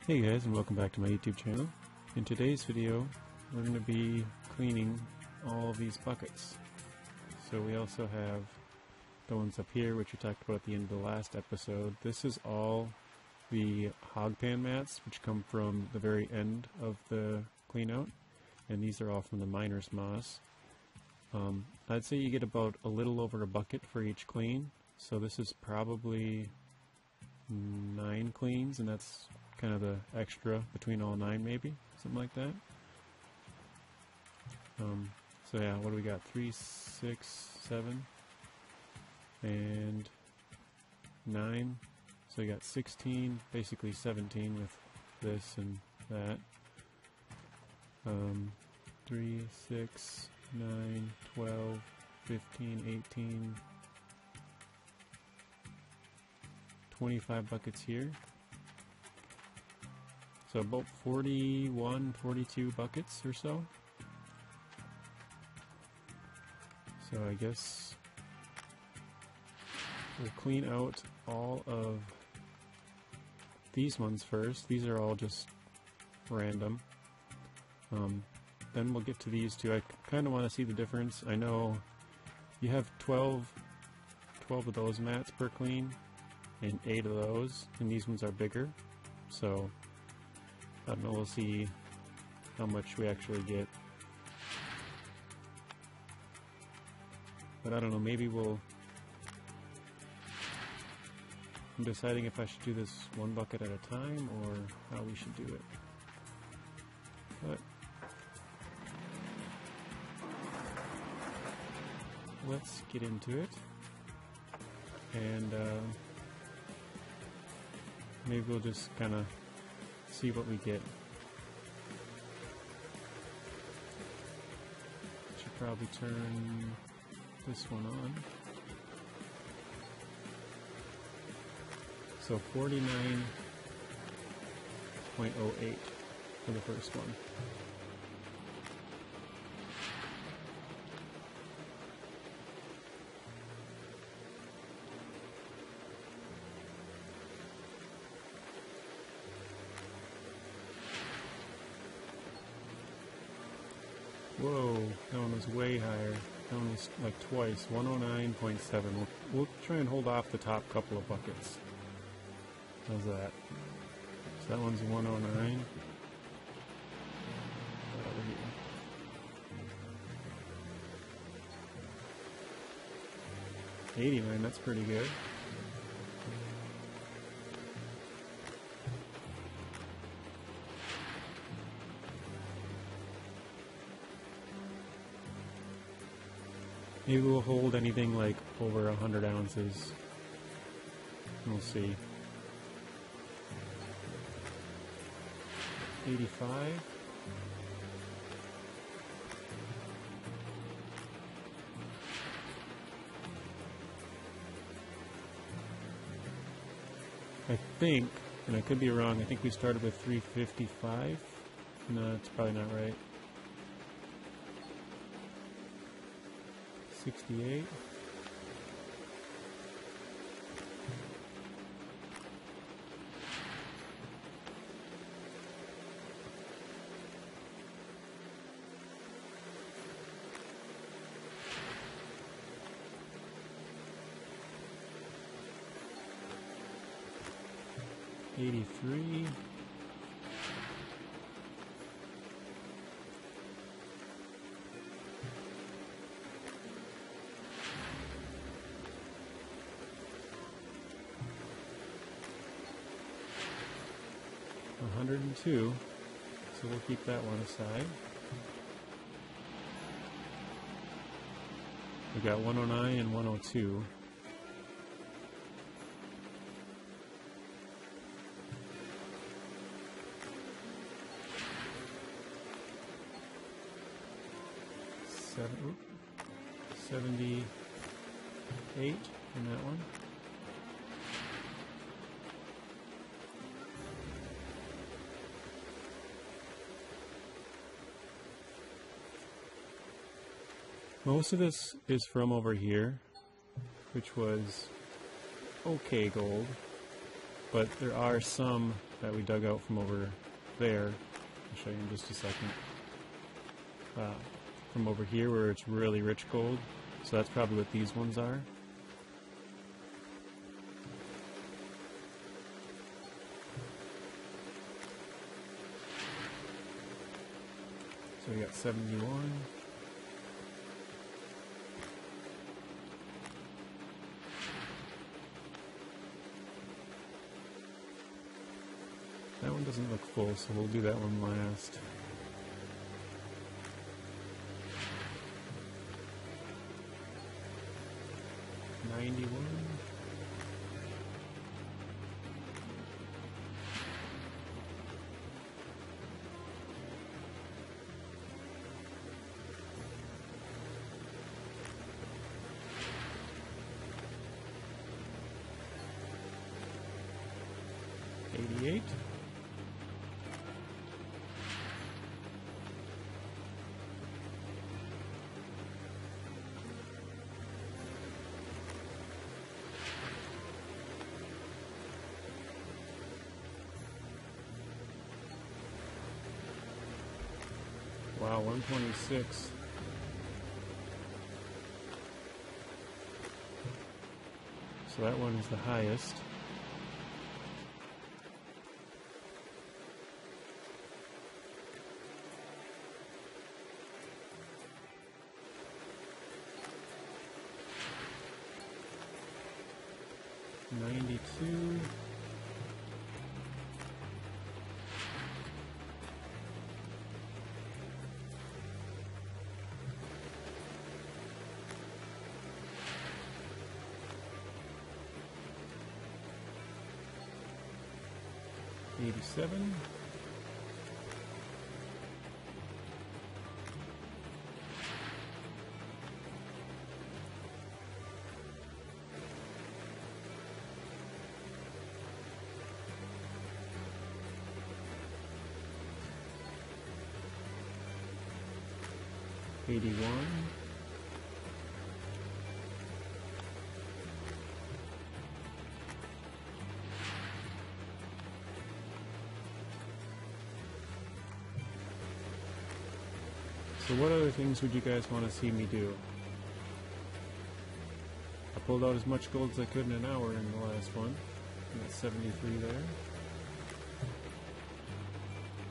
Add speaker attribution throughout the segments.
Speaker 1: Hey guys, and welcome back to my YouTube channel. In today's video we're going to be cleaning all of these buckets. So we also have the ones up here which we talked about at the end of the last episode. This is all the hog pan mats which come from the very end of the clean out, and these are all from the miner's moss. I'd say you get about a little over a bucket for each clean, so this is probably 9 cleans, and that's kind of the extra between all 9, maybe something like that. So yeah, what do we got? 3, 6, 7, and 9. So we got 16, basically 17 with this and that. 3, 6, 9, 12, 15, 18, 25 buckets here. So about 41, 42 buckets or so. So I guess we'll clean out all of these ones first. These are all just random. Then we'll get to these two. I kind of want to see the difference. I know you have 12 of those mats per clean and 8 of those, and these ones are bigger. So I don't know, we'll see how much we actually get. But I don't know, maybe we'll... I'm deciding if I should do this one bucket at a time or how we should do it. But let's get into it. And maybe we'll just kind of see what we get. Should probably turn this one on. So 49.08 for the first one. Whoa, that one was way higher. That one was like twice, 109.7. We'll try and hold off the top couple of buckets. How's that? So that one's 109. Over here. 89, that's pretty good. Maybe we'll hold anything like over 100 ounces. We'll see. 85. I think, and I could be wrong, I think we started with 355. No, it's probably not right. 68. $83. $102, so we'll keep that one aside. We got 109 and 102. Oops, 78 in that one. Most of this is from over here, which was okay gold, but there are some that we dug out from over there. I'll show you in just a second. From over here where it's really rich gold. So that's probably what these ones are. So we got 71. That one doesn't look full, so we'll do that one last. $88. Wow, 126. So that one is the highest. $92. $87. $81. So what other things would you guys want to see me do? I pulled out as much gold as I could in an hour in the last one. I got 73 there.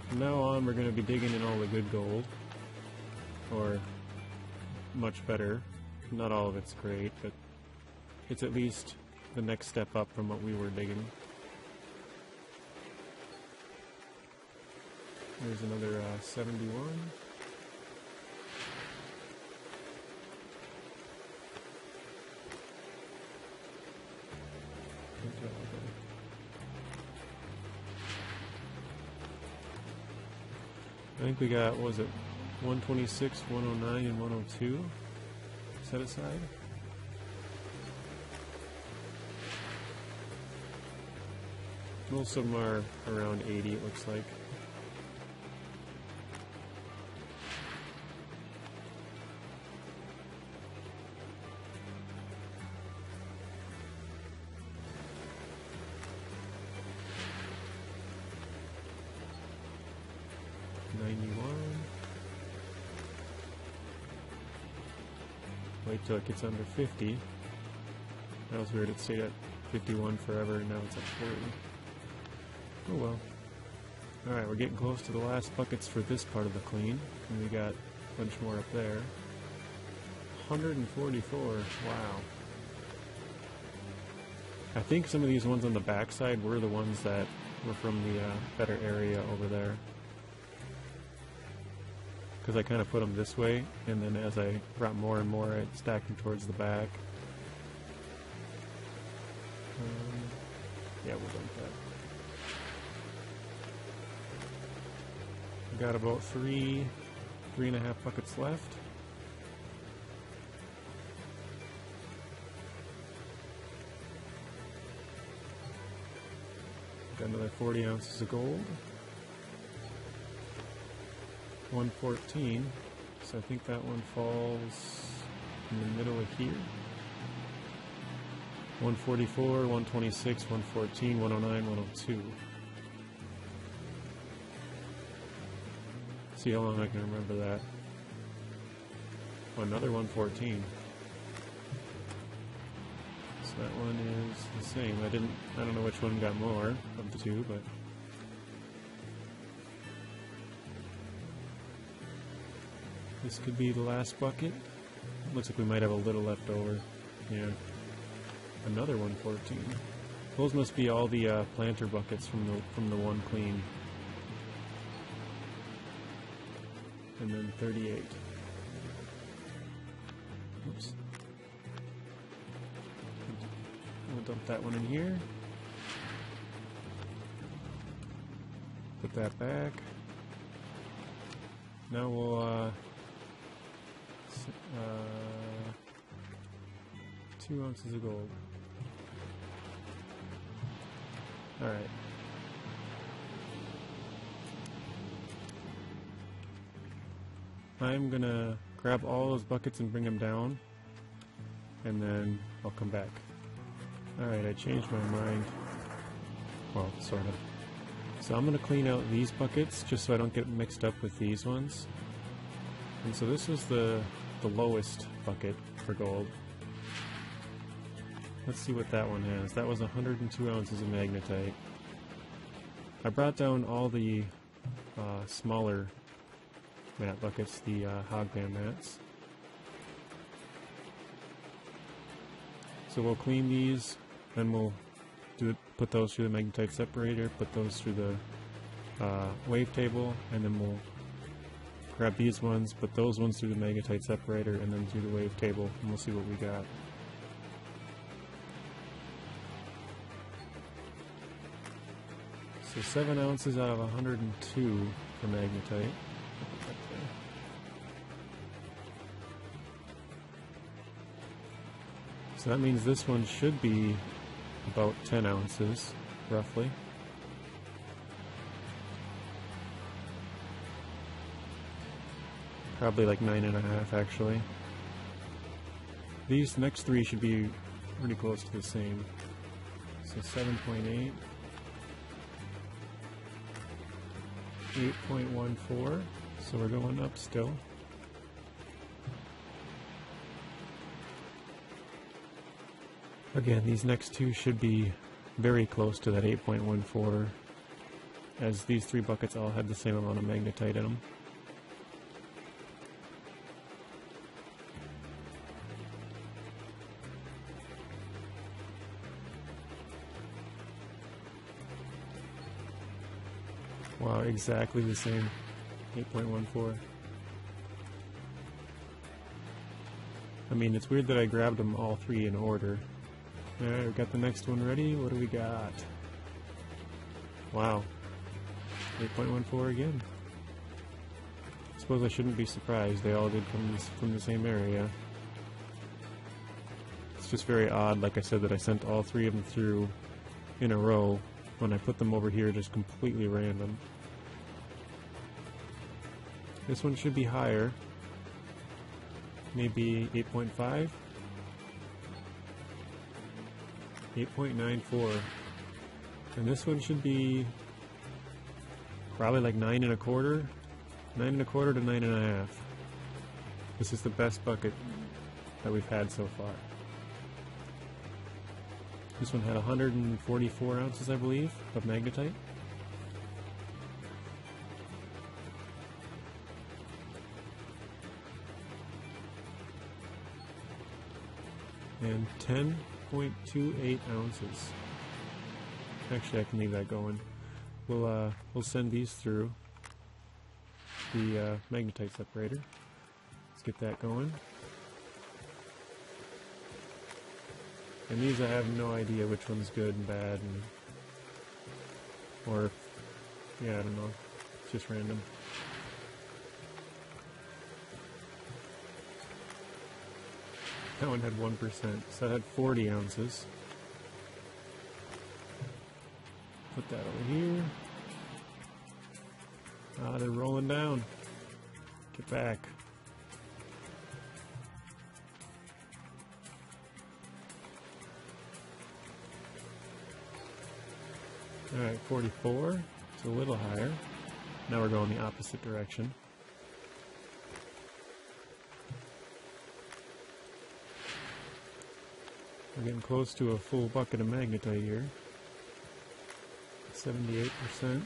Speaker 1: From now on we're going to be digging in all the good gold. Or much better. Not all of it's great, but it's at least the next step up from what we were digging. There's another 71. I think we got, what was it, 126, 109, and 102 set aside. Most of them are around 80, it looks like. Wait till it gets under 50. That was weird, it stayed at 51 forever and now it's at 40. Oh well. Alright, we're getting close to the last buckets for this part of the clean. And we got a bunch more up there. 144, wow. I think some of these ones on the backside were the ones that were from the better area over there. Because I kind of put them this way, and then as I brought more and more, I stacked them towards the back. Yeah, we'll dump that. We got about three and a half buckets left. Got another 40 ounces of gold. 114, so I think that one falls in the middle of here. 144, 126, 114, 109, 102. See how long I can remember that. Oh, another 114. So that one is the same. I don't know which one got more of the two, but this could be the last bucket. Looks like we might have a little left over. Yeah. Another 114. Those must be all the planter buckets from the one clean. And then 38. Oops. We'll dump that one in here. Put that back. Now we'll 2 ounces of gold. Alright. I'm gonna grab all those buckets and bring them down, and then I'll come back. Alright, I changed my mind. Well, sort of. So I'm gonna clean out these buckets just so I don't get mixed up with these ones. And so this is the lowest bucket for gold. Let's see what that one has. That was 102 ounces of magnetite. I brought down all the smaller mat buckets, the hog-band mats. So we'll clean these, then we'll put those through the magnetite separator, put those through the wavetable, and then we'll grab these ones, put those ones through the magnetite separator, and then through the wavetable, and we'll see what we got. So 7 ounces out of 102 for magnetite. So that means this one should be about 10 ounces, roughly. Probably like 9.5 actually. These next three should be pretty close to the same. So 7.8. 8.14, so we're going up still. Again, these next two should be very close to that 8.14, as these three buckets all have the same amount of magnetite in them. Wow, exactly the same. 8.14. I mean, it's weird that I grabbed them all three in order. Alright, we got the next one ready. What do we got? Wow. 8.14 again. I suppose I shouldn't be surprised. They all did come from the same area. It's just very odd, like I said, that I sent all three of them through in a row when I put them over here just completely random. This one should be higher. Maybe 8.5? 8.94. And this one should be probably like 9.25. 9.25 to 9.5. This is the best bucket that we've had so far. This one had 144 ounces, I believe, of magnetite. And 10.28 ounces. Actually, I can leave that going. We'll send these through the magnetite separator. Let's get that going. And these I have no idea which one's good and bad, and or yeah, I don't know. It's just random. That one had 1%, so that had 40 ounces. Put that over here. Ah, they're rolling down. Get back. Alright, 44. It's a little higher. Now we're going the opposite direction. We're getting close to a full bucket of magnetite here. 78%.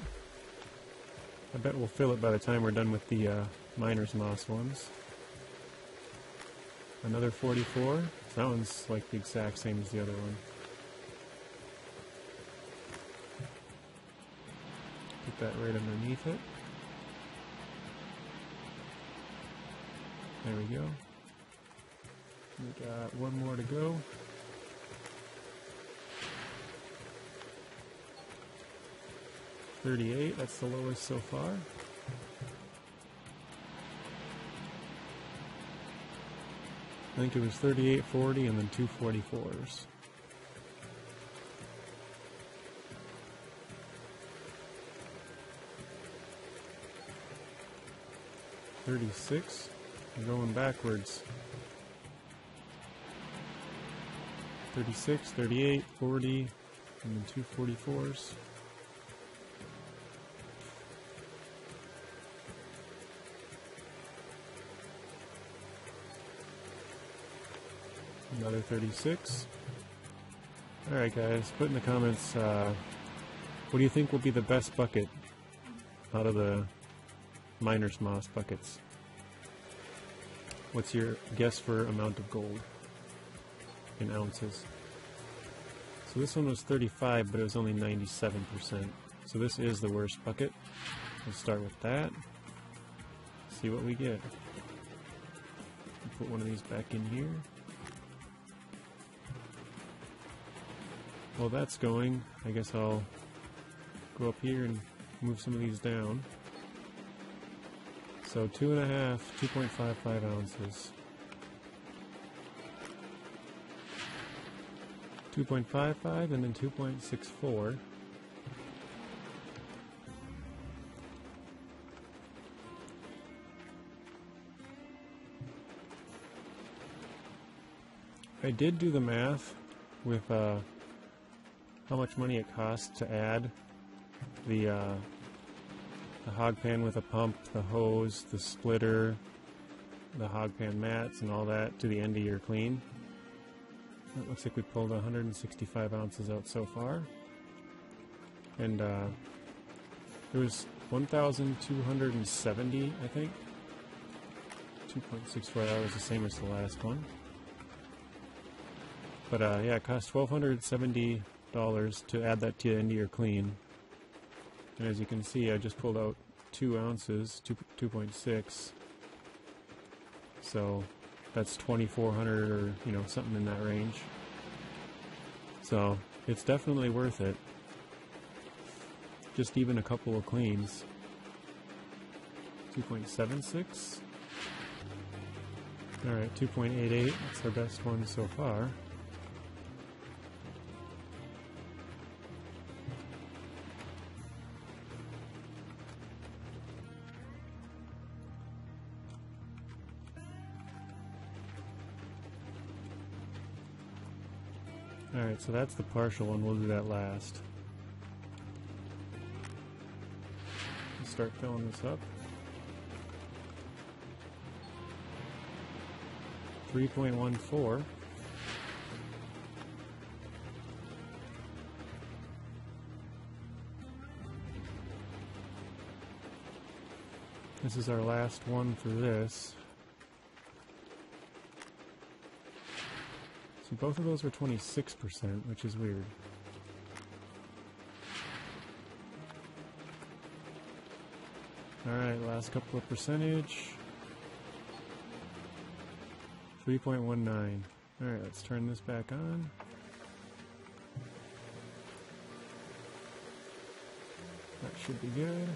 Speaker 1: I bet we'll fill it by the time we're done with the miner's moss ones. Another 44. That one's like the exact same as the other one. Put that right underneath it. There we go. We got one more to go. $38, that's the lowest so far. I think it was 38, 40, and then two 44s. $36. We're going backwards. 36, 38, 40, and then two 44s. Another 36. Alright guys, put in the comments, what do you think will be the best bucket out of the miner's moss buckets? What's your guess for amount of gold in ounces? So this one was 35, but it was only 97%. So this is the worst bucket. We'll start with that. See what we get. Put one of these back in here. While that's going, I guess I'll go up here and move some of these down. So 2.55 ounces. 2.55 and then 2.64. I did do the math with how much money it costs to add the hog pan with a pump, the hose, the splitter, the hog pan mats, and all that to the end of your clean. It looks like we pulled 165 ounces out so far. And there was 1,270, I think. 2.64 hours, the same as the last one. But yeah, it cost $1,270 to add that to the end of your clean. And as you can see, I just pulled out 2 ounces, 2.6. So that's 2,400 or, you know, something in that range. So it's definitely worth it. Just even a couple of cleans. 2.76. Alright, 2.88. That's our best one so far. Alright, so that's the partial one. We'll do that last. Let's start filling this up. 3.14. This is our last one for this. So both of those were 26%, which is weird. Alright, last couple of percentage. 3.19. Alright, let's turn this back on. That should be good.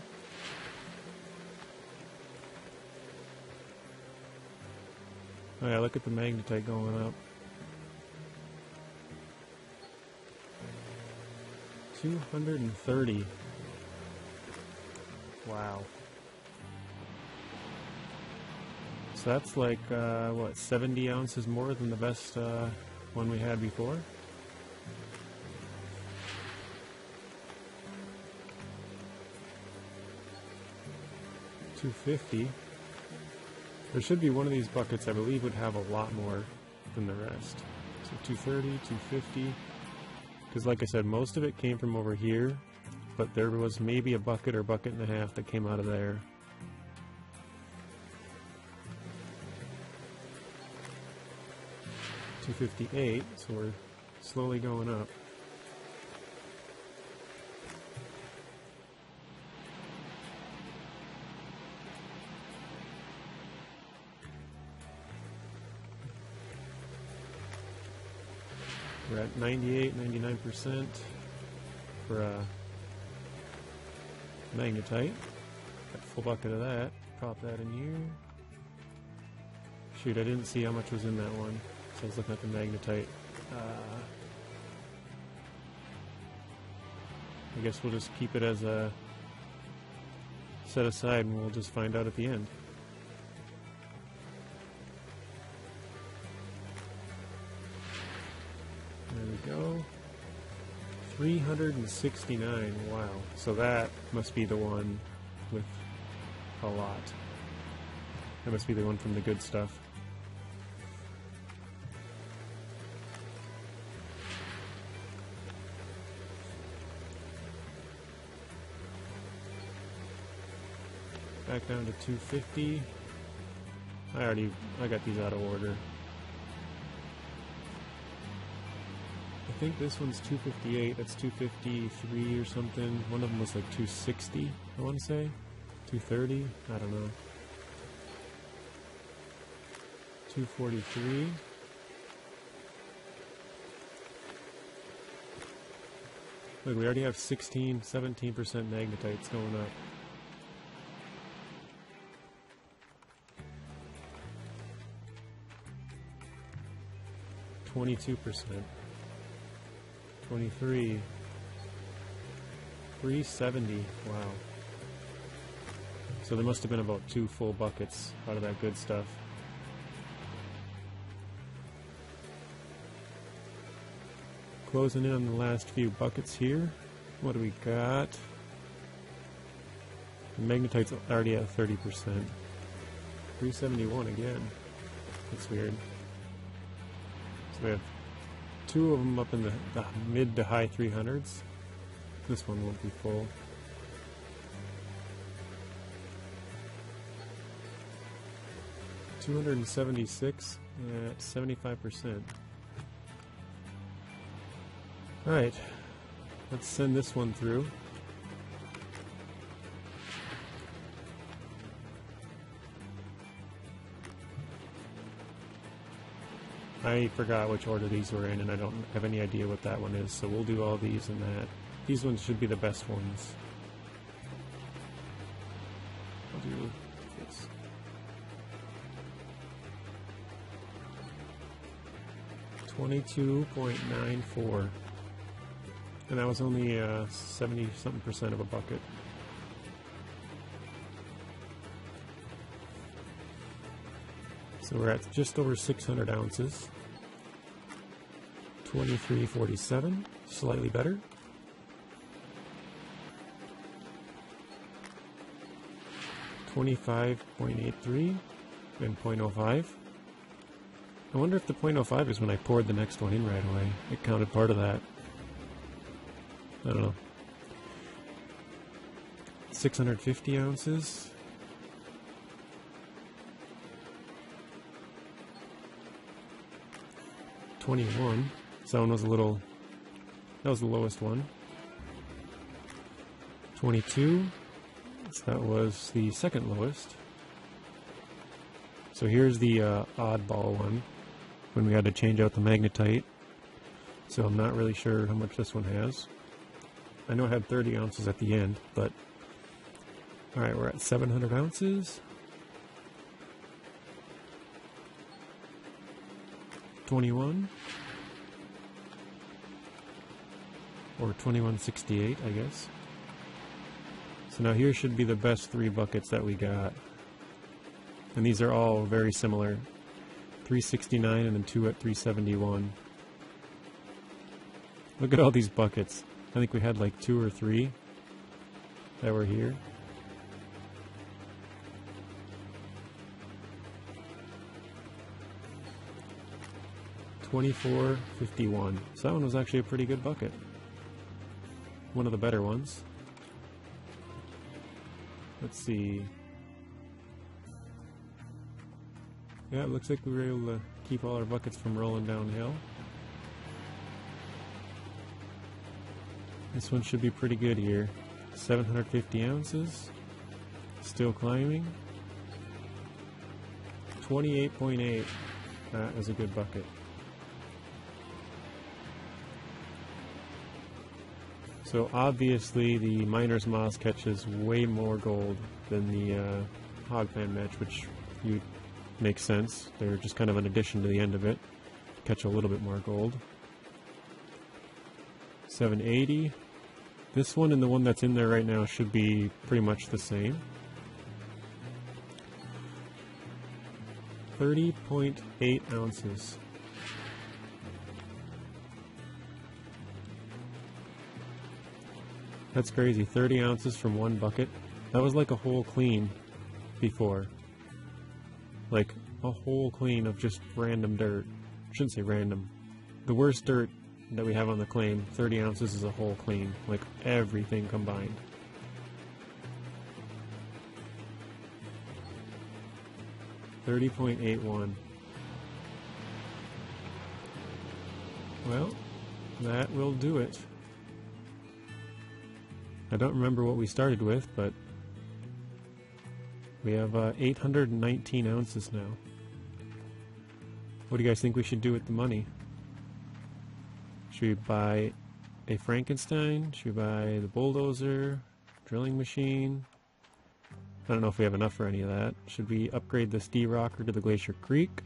Speaker 1: Oh yeah, look at the magnetite going up. 230. Wow. So that's like, what, 70 ounces more than the best one we had before? $250. There should be one of these buckets I believe would have a lot more than the rest. So 230, 250. Because like I said, most of it came from over here, but there was maybe a bucket or bucket and a half that came out of there. $258, so we're slowly going up. We're at 98, 99% for magnetite. Got a full bucket of that. Pop that in here. Shoot, I didn't see how much was in that one, so I was looking at the magnetite. I guess we'll just keep it as a set aside and we'll just find out at the end. There we go. 369, wow. So that must be the one with a lot. That must be the one from the good stuff. Back down to 250. I got these out of order. I think this one's 258, that's 253 or something. One of them was like 260, I want to say. 230, I don't know. 243. Look, we already have 17% magnetites going up. %, 23, 370, wow. So there must have been about 2 full buckets out of that good stuff. Closing in on the last few buckets here. What do we got? The magnetite's already at 30%. 371 again. That's weird. So we have 2 of them up in the mid to high 300s. This one won't be full. $276 at 75%. Alright, let's send this one through. I forgot which order these were in, and I don't have any idea what that one is, so we'll do all these and that. These ones should be the best ones. I'll do this. $22.94. And that was only 70-something% of a bucket. So we're at just over 600 ounces. 23.47, slightly better. $25.83 and 0.05. I wonder if the 0.05 is when I poured the next one in right away. It counted part of that. I don't know. 650 ounces. $21. So that one was that was the lowest one. 22. So that was the second lowest. So here's the oddball one, when we had to change out the magnetite. So I'm not really sure how much this one has. I know it had 30 ounces at the end, but alright, we're at 700 ounces. 21 or 2168, I guess. So now here should be the best 3 buckets that we got, and these are all very similar. 369 and then 2 at 371. Look at all these buckets. I think we had like 2 or 3 that were here. 24.51. So that one was actually a pretty good bucket. One of the better ones. Let's see. Yeah, it looks like we were able to keep all our buckets from rolling downhill. This one should be pretty good here. 750 ounces. Still climbing. 28.8. That is a good bucket. So obviously the Miner's Moss catches way more gold than the Hogman Match, which makes sense. They're just kind of an addition to the end of it to catch a little bit more gold. 780. This one and the one that's in there right now should be pretty much the same. 30.8 ounces. That's crazy, 30 ounces from one bucket. That was like a whole clean before. Like a whole clean of just random dirt. I shouldn't say random. The worst dirt that we have on the claim, 30 ounces is a whole clean. Like everything combined. $30.81. Well, that will do it. I don't remember what we started with, but we have 819 ounces now. What do you guys think we should do with the money? Should we buy a Frankenstein? Should we buy the bulldozer? Drilling machine? I don't know if we have enough for any of that. Should we upgrade this D-Rocker to the Glacier Creek?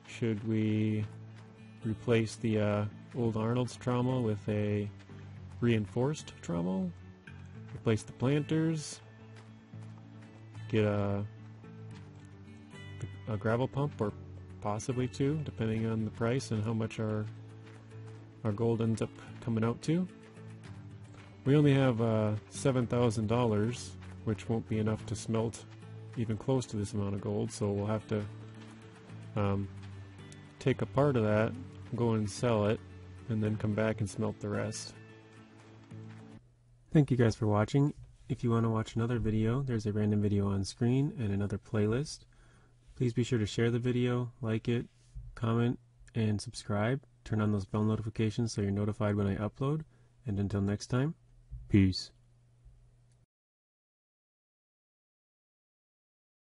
Speaker 1: Should we replace the old Arnold's trommel with a reinforced trommel? Replace the planters? Get a gravel pump, or possibly two, depending on the price and how much our gold ends up coming out to. We only have $7,000, which won't be enough to smelt even close to this amount of gold, so we'll have to take a part of that, go and sell it, and then come back and smelt the rest. Thank you guys for watching. If you want to watch another video, there's a random video on screen and another playlist. Please be sure to share the video, like it, comment, and subscribe. Turn on those bell notifications so you're notified when I upload. And until next time, peace.